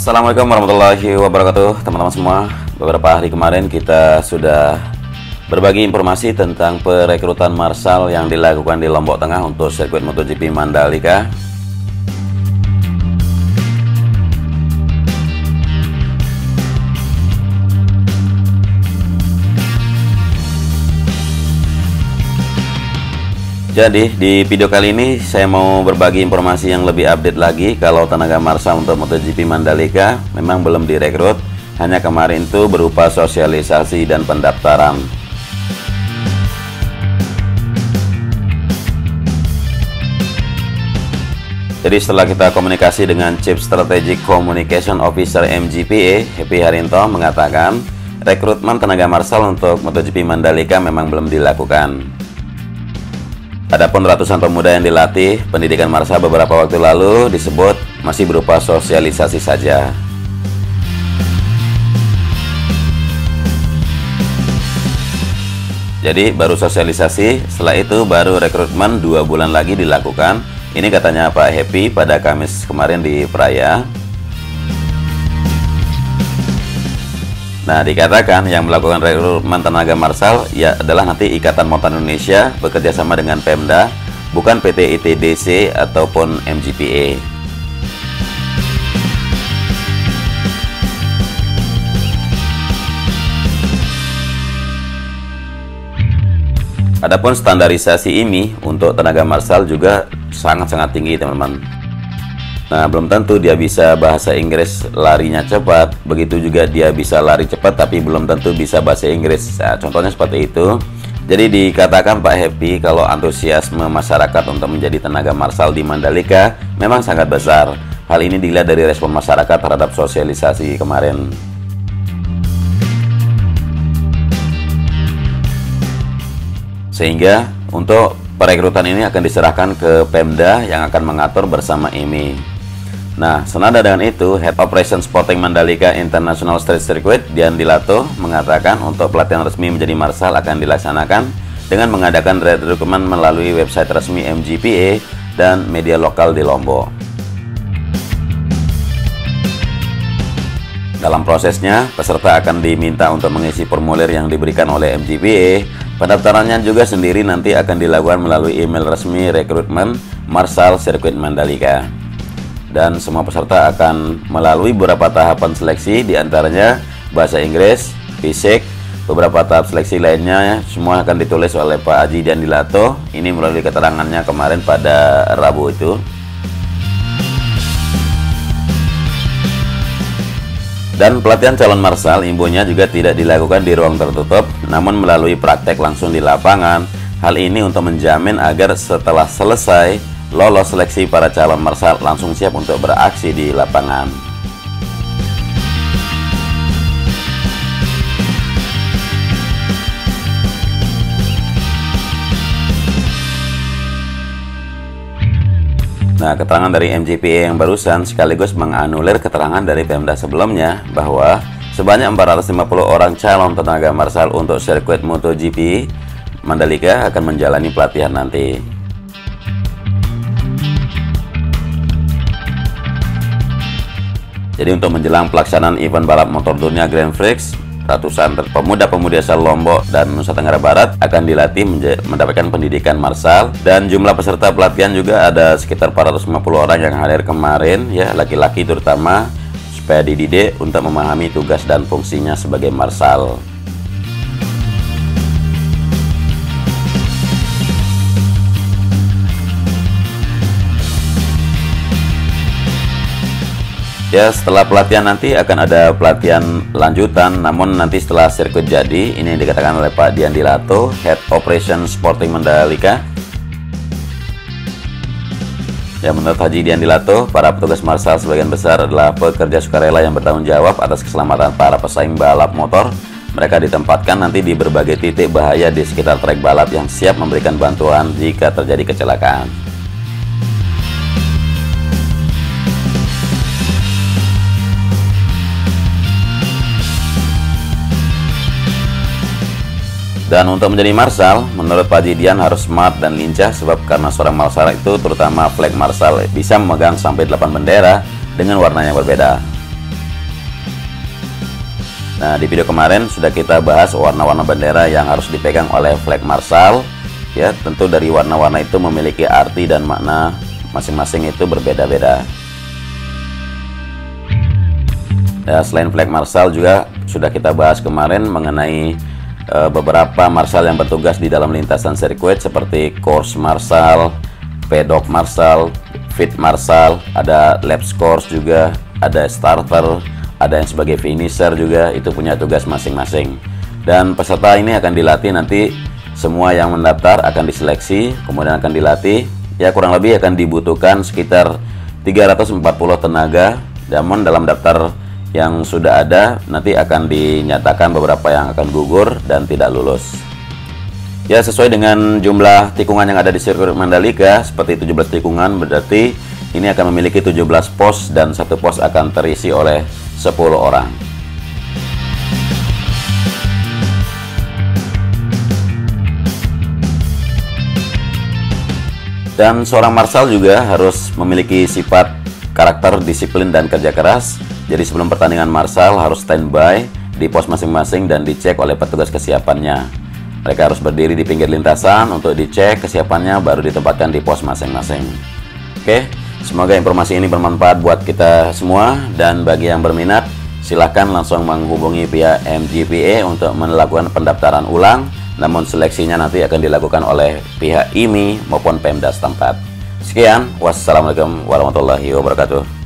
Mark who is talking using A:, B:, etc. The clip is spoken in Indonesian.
A: Assalamualaikum warahmatullahi wabarakatuh, teman-teman semua. Beberapa hari kemarin kita sudah berbagi informasi tentang perekrutan marshal yang dilakukan di Lombok Tengah untuk sirkuit MotoGP Mandalika. Jadi di video kali ini saya mau berbagi informasi yang lebih update lagi kalau tenaga marshal untuk MotoGP Mandalika memang belum direkrut, hanya kemarin itu berupa sosialisasi dan pendaftaran. Jadi setelah kita komunikasi dengan Chief Strategic Communication Officer MGPA, Happy Harinto mengatakan rekrutmen tenaga marshal untuk MotoGP Mandalika memang belum dilakukan. Adapun ratusan pemuda yang dilatih pendidikan marshal beberapa waktu lalu disebut masih berupa sosialisasi saja. Jadi baru sosialisasi, setelah itu baru rekrutmen 2 bulan lagi dilakukan. Ini katanya Pak Happy pada Kamis kemarin di Praya. Nah, dikatakan yang melakukan rekrutmen tenaga marshal ya adalah nanti Ikatan Motor Indonesia bekerja sama dengan Pemda, bukan PT ITDC ataupun MGPA. Adapun standarisasi ini untuk tenaga marshal juga sangat-sangat tinggi, teman-teman. Nah, belum tentu dia bisa bahasa Inggris larinya cepat, begitu juga dia bisa lari cepat tapi belum tentu bisa bahasa Inggris. Nah, contohnya seperti itu. Jadi dikatakan Pak Happy kalau antusiasme masyarakat untuk menjadi tenaga marshal di Mandalika memang sangat besar. Hal ini dilihat dari respon masyarakat terhadap sosialisasi kemarin. Sehingga untuk perekrutan ini akan diserahkan ke Pemda yang akan mengatur bersama IMI. Nah, senada dengan itu, Head Operation Sporting Mandalika International Street Circuit, Dian Dilato, mengatakan untuk pelatihan resmi menjadi marshal akan dilaksanakan dengan mengadakan rekrutmen melalui website resmi MGPA dan media lokal di Lombok. Dalam prosesnya, peserta akan diminta untuk mengisi formulir yang diberikan oleh MGPA. Pendaftarannya juga sendiri nanti akan dilakukan melalui email resmi rekrutmen marshal sirkuit Mandalika. Dan semua peserta akan melalui beberapa tahapan seleksi, diantaranya bahasa Inggris, fisik, beberapa tahap seleksi lainnya semua akan ditulis oleh Pak Haji Dian Dilato. Ini melalui keterangannya kemarin pada Rabu itu. Dan pelatihan calon marshal imbunya juga tidak dilakukan di ruang tertutup, namun melalui praktek langsung di lapangan. Hal ini untuk menjamin agar setelah selesai lolos seleksi para calon marshal langsung siap untuk beraksi di lapangan. Nah, keterangan dari MGPA yang barusan sekaligus menganulir keterangan dari Pemda sebelumnya bahwa sebanyak 450 orang calon tenaga marshal untuk sirkuit MotoGP Mandalika akan menjalani pelatihan nanti. Jadi untuk menjelang pelaksanaan event balap motor dunia Grand Prix, ratusan pemuda-pemudi asal Lombok dan Nusa Tenggara Barat akan dilatih mendapatkan pendidikan marshal, dan jumlah peserta pelatihan juga ada sekitar 450 orang yang hadir kemarin, ya laki-laki terutama, supaya dididik untuk memahami tugas dan fungsinya sebagai marshal. Ya, setelah pelatihan nanti akan ada pelatihan lanjutan, namun nanti setelah sirkuit jadi, ini dikatakan oleh Pak Dian Dilato, Head Operation Sporting Mandalika. Ya, menurut Haji Dian Dilato, para petugas marshal sebagian besar adalah pekerja sukarela yang bertanggung jawab atas keselamatan para pesaing balap motor. Mereka ditempatkan nanti di berbagai titik bahaya di sekitar trek balap yang siap memberikan bantuan jika terjadi kecelakaan. Dan untuk menjadi marshal, menurut Pak Jidian harus smart dan lincah, sebab karena seorang marshal itu, terutama flag marshal, bisa memegang sampai 8 bendera dengan warna yang berbeda. Nah, di video kemarin sudah kita bahas warna-warna bendera yang harus dipegang oleh flag marshal. Ya, tentu dari warna-warna itu memiliki arti dan makna masing-masing itu berbeda-beda. Ya, selain flag marshal juga sudah kita bahas kemarin mengenai beberapa marshal yang bertugas di dalam lintasan sirkuit seperti course marshal, paddock marshal, pit marshal, ada lap course juga, ada starter, ada yang sebagai finisher juga, itu punya tugas masing-masing. Dan peserta ini akan dilatih nanti, semua yang mendaftar akan diseleksi, kemudian akan dilatih. Ya, kurang lebih akan dibutuhkan sekitar 340 tenaga. Namun dalam daftar yang sudah ada nanti akan dinyatakan beberapa yang akan gugur dan tidak lulus. Ya, sesuai dengan jumlah tikungan yang ada di sirkuit Mandalika seperti 17 tikungan, berarti ini akan memiliki 17 pos dan satu pos akan terisi oleh 10 orang. Dan seorang marshal juga harus memiliki sifat karakter, disiplin, dan kerja keras. Jadi sebelum pertandingan marshal harus standby di pos masing-masing dan dicek oleh petugas kesiapannya. Mereka harus berdiri di pinggir lintasan untuk dicek kesiapannya, baru ditempatkan di pos masing-masing. Oke, semoga informasi ini bermanfaat buat kita semua, dan bagi yang berminat silahkan langsung menghubungi pihak MGPA untuk melakukan pendaftaran ulang, namun seleksinya nanti akan dilakukan oleh pihak IMI maupun Pemda setempat. Sekian, wassalamualaikum warahmatullahi wabarakatuh.